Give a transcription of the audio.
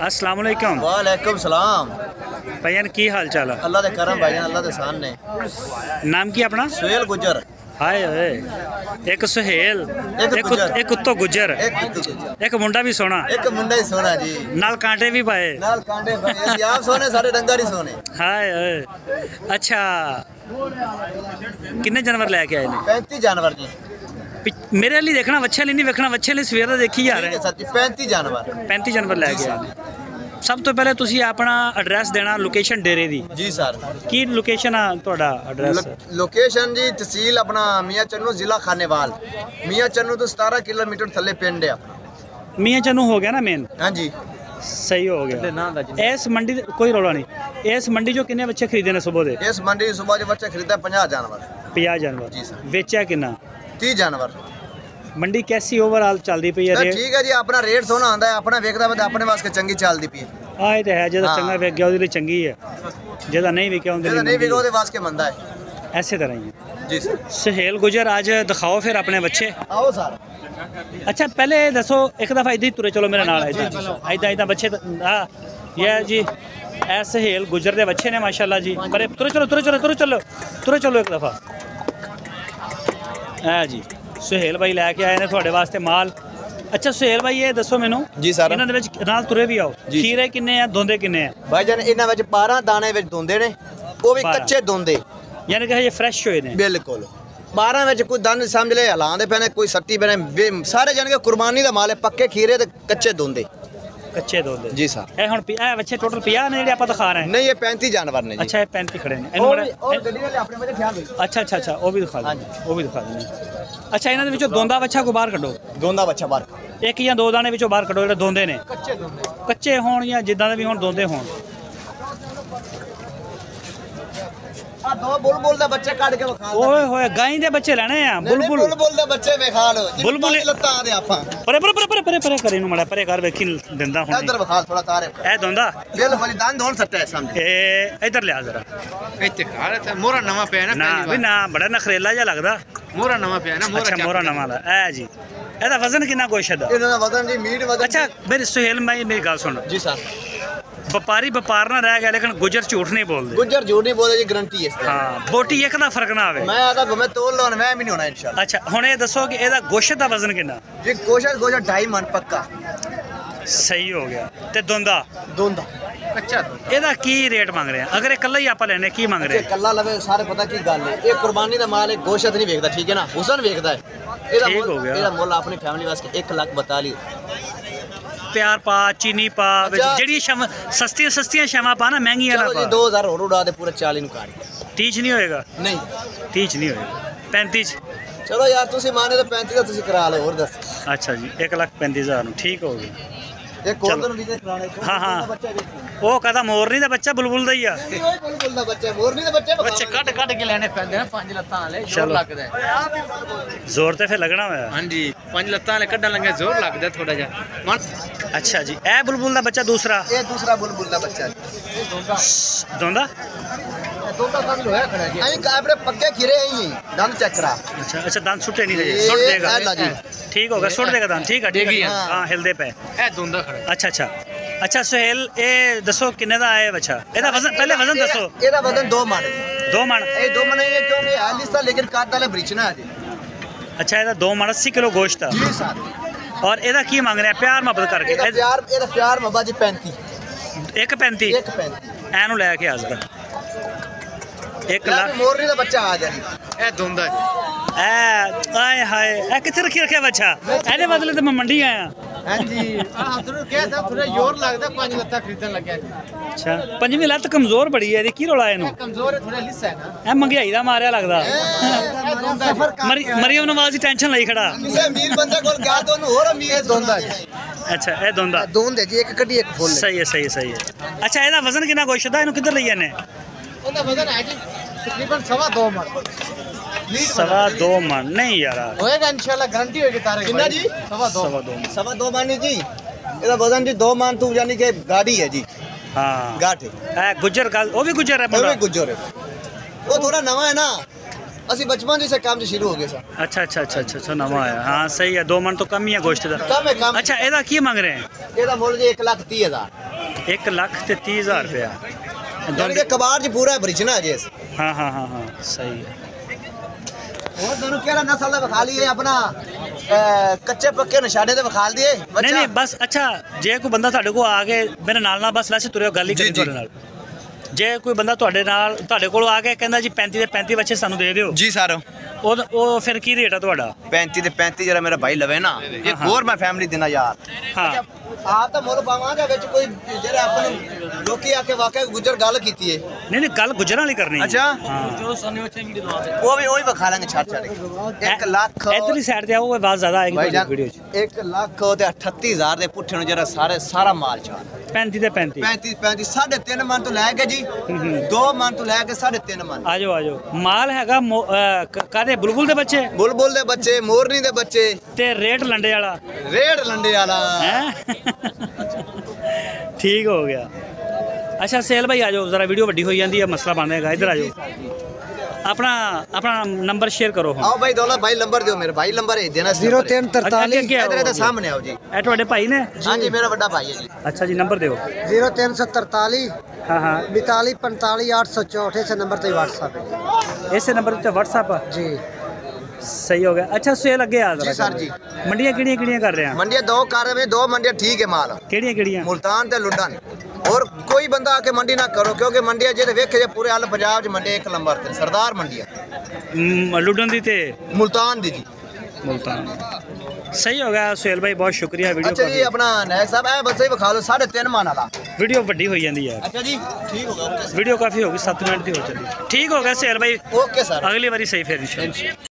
अस्सलाम वालेकुम। वालेकुम सलाम। भाईजान की हाल चाल है? अल्लाह दे करम भाईजान, अल्लाह दे शान ने। नाम की अपना? सुहेल गुजर। हाय हाय, एक सुहेल, एक उत्तो गुजर, एक मुंडा भी सोना, एक मुंडा ही सोना जी, नाल कांटे भी पाए, नाल कांटे पाए, असि आप सोने सारे डंगर ही सोने। हाय हाय। अच्छा, कितने जानवर लेके आए ने? 35 जानवर जी। मेरे लिए देखना, वच्छे लिए नहीं देखना, वच्छे लिए सवेर देखी जा रहे हैं। 35 जानवर, 35 जानवर लेके आए ने। सब तो पहले तुसी अपना एड्रैस देना, लोकेशन डेरे दी। जी सर। की लोकेशन आ ਤੁਹਾਡਾ एड्रैस? लोकेशन जी तहसील अपना मियां चन्नू, जिला खानेवाल। मियां चन्नू तो 17 किलोमीटर थले पिंड है। मियां चन्नू हो गया ना मेन? हाँ जी, सही हो गया। इस मंडी कोई रौला नहीं। इस मंडी जो कितने बच्चे खरीदे ने सुबह दे? इस मंडी सुबह जो बच्चे खरीदा 50 जानवर। 50 जानवर जी सर। बेचा कितना? 30 जानवर। मंडी कैसी ओवरऑल चलती पई है? ठीक है जी, अपना रेट सोना आंदा है, अपना वेखदा बंदा अपने वास्ते चंगी चलदी पई है। आए तो है, जेदा चंगा वेख गया ਉਹਦੇ ਲਈ ਚੰਗੀ ਹੈ, जेदा नहीं विकया ਉਹਦੇ ਲਈ नहीं विका ਉਹਦੇ वास्ते मंदा है। ऐसे तरह ही जी सर। सुहेल गुजर, आज दिखाओ फिर अपने बच्चे। आओ सर। अच्छा पहले दसो, एक दफ़ा इधर तुरे चलो मेरे नाल, इधर बच्चे। हाँ ये जी, ऐ सुहेल गुजर के बच्चे ने माशाल्लाह जी। पर तुरे चलो तुरे चलो तुरे चलो तुरे चलो एक दफ़ा। है जी, सुहेल भाई लैके आए ने थोड़े वास्ते माल। अच्छा सुहेल भाई ये दसो मैनू जी सर, इन्हां दे विच नाल तुरे भी आओ, खीरे किन्ने आ, दोंदे किन्ने आ? भाई जान इन्हां विच 12 दाने विच दोंदे ने, वो भी कच्चे दोंदे, यानी कि ये फ्रेश होए ने बिल्कुल। 12 विच कोई दाने समझ ले हलांदे पे ने, कोई सट्टी पे ने, सारे जान के कुर्बानी दा माल है, पक्के खीरे ते कच्चे दोंदे। कच्चे दोंदे जी सर। ए हुन ए बच्चे टोटल 50 ने जेडे आपा दिखा रहे हैं? नहीं ये 35 जानवर ने जी। अच्छा ये 35 खड़े ने। और गड्डी वाले अपने बच्चे ख्याल रखो। अच्छा अच्छा अच्छा, वो भी दिखा दो, वो भी दिखा दो। अच्छा इन्हां दे विचों दोंदा बच्चा को बाहर कढो। दोंदा बच्चा बाहर, एक या दो दाने विचों बाहर कढो जेडे दोंदे ने, कच्चे दोंदे, कच्चे होण या जिद्दां दे भी होण, दोंदे होण। आ दो बुलबुल दा बच्चे काट के विखा दो। ओए होए, गाय दे बच्चे लेने आ, बुलबुल बुलबुल दा बच्चे विखा लो। बुलबुल लत्ता दे आपा परे परे परे परे परे करे नु मड़ा परे कर, वेखी दिंदा हुण इधर विखा थोड़ा तारे ए दोंदा बिल्कुल दान धोन सट्टा है समझ। ए इधर ले आ जरा, ਇੱਥੇ ਖਾ ਰਿਹਾ ਤੇ ਮੋਹਰਾ ਨਵਾਂ ਪਿਆ ਨਾ ना ਪਹਿਲੀ भी ਵਾਰ। ना बड़ा नखरेला जा लगदा। ਮੋਹਰਾ ਨਵਾਂ ਪਿਆ ਨਾ, ਮੋਹਰਾ अच्छा मोरा नवा ला ए जी। ਇਹਦਾ ਵਜ਼ਨ ਕਿੰਨਾ ਗੋਸ਼ਤ ਦਾ? इन्हां दा वजन जी मीट वजन। अच्छा मेरे सुहेल भाई मेरी गल सुन, जी सर। व्यापारी व्यापार ना रह गया, लेकिन गुजर झूठ नहीं बोलते। गुजर झूठ नहीं बोलते जी, गारंटी है इसकी। हाँ बोटी एक दा फर्क ना आवे। मैं आता घुमे तोल लो, मैं भी नहीं होना इंशाल्लाह। अच्छा हुण ये दसो कि ਇਹਦਾ ਗੋਸ਼ਤ ਦਾ ਵਜ਼ਨ ਕਿੰਨਾ? जी कोशिश 2.5 मन पक्का। सही हो गया। ते दोंदा दोंदा ਕੱਚਾ ਦੁੱਧ। ਇਹਦਾ ਕੀ ਰੇਟ ਮੰਗ ਰਹੇ ਆ? अगर ਇਹ ਕੱਲਾ ਹੀ ਆਪਾਂ ਲੈਣੇ ਕੀ ਮੰਗ ਰਹੇ ਜੇ ਕੱਲਾ ਲਵੇ ਸਾਰੇ ਪਤਾ ਕੀ ਗੱਲ ਹੈ, ਇਹ ਕੁਰਬਾਨੀ ਦਾ ਮਾਲ ਹੈ, ਗੋਸ਼ਤ ਨਹੀਂ ਵੇਖਦਾ, ਠੀਕ ਹੈ ਨਾ, ਹੁਸਨ ਵੇਖਦਾ ਹੈ। ਠੀਕ ਹੋ ਗਿਆ। ਇਹਦਾ ਮੁੱਲ ਆਪਣੀ ਫੈਮਿਲੀ ਵਾਸਤੇ 1,42,000। प्यार पा, चीनी पा, अच्छा। ਜਿਹੜੀ ਸਸਤੀਆਂ ਸਸਤੀਆਂ ਸ਼ਾਵਾਂ ਪਾ ਨਾ, ਮਹਿੰਗੀਆਂ ਨਾ ਚਲੋ ਜੀ ਪਾ। 2000 ਹੋਰ ਉਡਾ ਦੇ, ਪੂਰੇ 40 ਨੂੰ ਕਾਟ। 30 ਨਹੀਂ ਹੋਏਗਾ? ਨਹੀਂ 30 ਨਹੀਂ ਹੋਏਗਾ, 35। ਚਲੋ ਯਾਰ ਤੁਸੀਂ ਮਾਨੇ ਤਾਂ 35 ਦਾ ਤੁਸੀਂ ਕਰਾ ਲਓ, ਹੋਰ ਦੱਸ। ਅੱਛਾ ਜੀ 1,35,000 ਨੂੰ ਠੀਕ ਹੋ ਗਿਆ। ਇਹ ਕੋਲ ਤੋਂ ਵੀ ਕਰਾਣਾ ਹੈ। ਹਾਂ ਹਾਂ, ਉਹ ਕਹਦਾ ਮੋਰਨੀ ਦਾ ਬੱਚਾ ਬੁਲਬੁਲ ਦਾ ਹੀ ਆ। ਉਹ ਬੁਲਬੁਲ ਦਾ ਬੱਚਾ, ਮੋਰਨੀ ਦਾ ਬੱਚਾ ਬੱਚੇ ਕੱਢ ਕੱਢ ਕੇ ਲੈਣੇ ਪੈਂਦੇ ਨੇ, 5 ਲੱਤਾਂ ਵਾਲੇ ਜ਼ੋਰ ਚਲੋ। ਲੱਗਦਾ ਹੈ। ਜ਼ੋਰ ਤੇ ਫਿਰ ਲੱਗਣਾ ਹੋਇਆ। ਹਾਂਜੀ 5 ਲੱਤਾਂ ਵਾਲੇ ਕੱਢਣ ਲੱਗੇ ਜ਼ੋਰ ਲੱਗਦਾ ਥੋੜਾ ਜਿਹਾ। ਅੱਛਾ ਜੀ, ਇਹ ਬੁਲਬੁਲ ਦਾ ਬੱਚਾ ਦੂਸਰਾ? ਇਹ ਦੂਸਰਾ ਬੁਲਬੁਲ ਦਾ ਬੱਚਾ ਜੀ। ਦੋਂਦਾ ਦੋਂਦਾ ਕੰਮ ਹੋਇਆ ਖੜਾ ਜੀ। ਅਸੀਂ ਕਾਬਰੇ ਪੱਕੇ ਖਿਰੇ ਹੀ ਦੰਦ ਚੈੱਕ ਕਰਾ। अच्छा अच्छा, दांत छुट्टे नहीं थे, सुट देगा जी। ठीक होगा, सुट देगा दांत। ठीक है ठीक है, हाँ हिलदे पे। ਇਹ ਦੋਂਦਾ ਖੜਾ। अच्छा अच्छा अच्छा सुहेल, ये दसो किन्ने दा आया बच्चा? ਇਹਦਾ ਵਜ਼ਨ ਪਹਿਲੇ ਵਜ਼ਨ ਦੱਸੋ। ਇਹਦਾ ਵਜ਼ਨ 2 ਮਣ। 2 ਮਣ? ਇਹ 2 ਮਣ ਹੈ ਕਿਉਂਕਿ ਹਾਲਿਸਤਾ ਲੇਕਿਨ ਕਾਟ ਵਾਲਾ ਬ੍ਰਿਚਨਾ ਹੈ ਜੀ। अच्छा ਇਹਦਾ 2 ਮਣ 80 ਕਿਲੋ ਗੋਸ਼ਤ ਆ। ਜੀ ਸਰ। और ਇਹਦਾ ਕੀ ਮੰਗ ਰਿਹਾ ਪਿਆਰ ਮੁਹੱਬਤ ਕਰਕੇ? ਇਹਦਾ ਪਿਆਰ ਮੱਬਾ ਜੀ 35। 1.35? 1.35 ਐਨੂੰ ਲੈ ਕੇ ਆ ਜਰਾ। 1 ਲੱਖ ਮੋਰਨੀ ਦਾ ਬੱਚਾ ਆ ਜਾਣੀ। ਇਹ ਦੋਂਦਾ ਐ ਆਏ ਹਾਏ, ਇਹ ਕਿੱਥੇ ਰੱਖਿਆ ਬੱਚਾ? ਇਹਦੇ ਬਦਲੇ ਤੇ ਮੈਂ ਮੰਡੀ ਆਇਆ। ਹਾਂਜੀ ਆਹ ਤੁਹਾਨੂੰ ਕਹਿਦਾ ਥੋੜਾ ਜ਼ੋਰ ਲੱਗਦਾ, 5 ਲੱਤਾਂ ਖਰੀਦਣ ਲੱਗਿਆ ਜੀ। ਅੱਛਾ ਪੰਜਵੀਂ ਲੱਤ ਕਮਜ਼ੋਰ ਬੜੀ ਹੈ, ਇਹਦੀ ਕੀ ਰੌਲਾ ਇਹਨੂੰ? ਕਮਜ਼ੋਰ ਹੈ, ਥੋੜਾ ਲਿੱਸਾ ਹੈ ਨਾ। ਇਹ ਮਹਿੰਗਾਈ ਦਾ ਮਾਰਿਆ ਲੱਗਦਾ। ਸਫਰ ਮਰੀਮ ਨਵਾਜ਼ ਦੀ ਟੈਨਸ਼ਨ ਲਈ ਖੜਾ। ਕਿਸੇ ਅਮੀਰ ਬੰਦੇ ਕੋਲ ਗਿਆ ਤਾਂ ਉਹਨੂੰ ਹੋਰ ਅਮੀਰ ਦੋਂਦਾ। ਅੱਛਾ ਇਹ ਦੋਂਦਾ ਦੋਂਦੇ ਜੀ, ਇੱਕ ਕੱਢੀ ਇੱਕ ਫੁੱਲ। ਸਹੀ ਹੈ ਸਹੀ ਹੈ ਸਹੀ ਹੈ। ਅੱਛਾ ਇਹਦਾ ਵਜ਼ਨ ਕਿੰਨਾ ਗੋਸ਼ਤ ਦਾ? ਇਹਨੂੰ ਕਿੱਧਰ ਲਈ ਜਾਂਦੇ? ਉਹਦਾ ਵਜ਼ਨ ਹੈ ਜੀ ਤਕਰੀਬਨ 2.5 ਮਣ। 2.5 ਮਣ ਨਹੀਂ ਯਾਰ, ਹੋਏਗਾ ਇਨਸ਼ਾਅੱਲਾ, ਗਾਰੰਟੀ ਹੋਏਗੀ ਤਾਰੇ। ਕਿੰਨਾ ਜੀ? 2.5 2.5 ਮਣ ਜੀ। ਇਹਦਾ ਵਜ਼ਨ ਜੀ 2 ਮਣ ਤੂੰ ਯਾਨੀ ਕਿ ਗਾੜੀ ਹੈ ਜੀ। ਹਾਂ ਗਾਠ ਇਹ ਗੁੱਜਰ ਗੱਲ, ਉਹ ਵੀ ਗੁੱਜਰ ਹੈ ਉਹ ਮੁੰਡਾ? ਵੀ ਗੁੱਜਰ ਹੈ। ਉਹ ਥੋੜਾ ਨਵਾਂ ਹੈ ਨਾ, ਅਸੀਂ ਬਚਪਨ से काम से शुरू हो गए सर। अच्छा अच्छा अच्छा अच्छा अच्छा नवा आया। हाँ सही है, 2 मन तो कम ही है गोश्त का। कम है कम। अच्छा ਇਹਦਾ ਕੀ ਮੰਗ ਰਹੇ हैं? ਇਹਦਾ ਮੁੱਲ ਜੀ 1,30,000। 1,30,000 रुपया। यानी कि कबाड़ जी पूरा बरिचना है जी। हाँ हाँ हाँ हाँ सही है। और दोनों केड़ा नस्ल दा विखा लिए अपना कच्चे पक्के निशाने ते विखा दिए नहीं नहीं बस अच्छा जे कोई बंदा तुहाडे को आ के मेरे नाल ना बस वैसे तुरे गल ही करी तुहाडे नाल जे कोई बंदा तुहाडे नाल तुहाडे कोल आ के कहंदा जी 35 ਦੇ 35 ਬੱਚੇ ਸਾਨੂੰ ਦੇ ਦਿਓ जी सर ਉਹ ਫਿਰ ਕੀ ਰੇਟ ਆ ਤੁਹਾਡਾ 35 ਤੇ 35 जरा मेरा भाई लवे ना एक और मैं फैमिली देना यार हाँ आप तो मुल पावांगे विच कोई जेरे अपन लोकी आके वाकई गुजर गल कीती है नहीं नहीं गल गुजरां वाली करनी अच्छा हाँ वो भी वही विखा लेंगे छाट छाट 1 लाख इधरली साइड ते आओ आवाज ज्यादा आएगी भाई जान वीडियो च 1 लाख ते 38000 दे पुੱਠੇ ਨੂੰ जरा सारा माल चाल 35 ਤੇ 35 35 3.5 मन तो लैके जी 2 मन तो लैके 3.5 मन आ जाओ माल हैगा कादे बुलबुल दे बच्चे बुलबुल दे बच्चे मोरनी दे बच्चे ते रेट लंडे वाला रेड लंडे वाला हैं ठीक हो गया। अच्छा सेल भाई आ जाओ जरा वीडियो वड्डी हो जाती है मसला बनेगा इधर आ जाओ अपना अपना नंबर शेयर करो आओ भाई दौलत भाई नंबर दियो मेरे भाई नंबर है देना 0343 इधर सामने आओ जी ए ਤੁਹਾਡੇ ਭਾਈ ਨੇ हां जी मेरा बड़ा भाई है जी अच्छा जी नंबर दियो 0343 हाँ हाँ 42 45 864 इस नंबर पे व्हाट्सएप है इस नंबर पे व्हाट्सएप जी सही हो गया। अच्छा सेल अगे आ जी सर जी मंडियां किहड़ियां कर रहे हैं मंडियां दो कर रहे हैं 2 मंडियां ठीक है माल किहड़ियां मुल्तान ते लुडन और कोई बंदा आके मंडी ना करो क्योंकि मंडियां जेदे वेखे जे पूरे हाल पंजाब च मंडी 1 नंबर ते सरदार मंडियां लुडन दी ते मुल्तान दी जी मुल्तान सही हो गया सुहेल भाई बहुत शुक्रिया वीडियो अच्छा जी अपना नायक साहब ए बस ही विखा लो 3.5 मन वाला वीडियो वड्डी हो जाती है अच्छा जी ठीक हो गया वीडियो काफ़ी होगी 7 मिनट की हो चली ठीक हो गया सुहेल भाई ओके सर अगली बारी सही फिर इंशाल्लाह।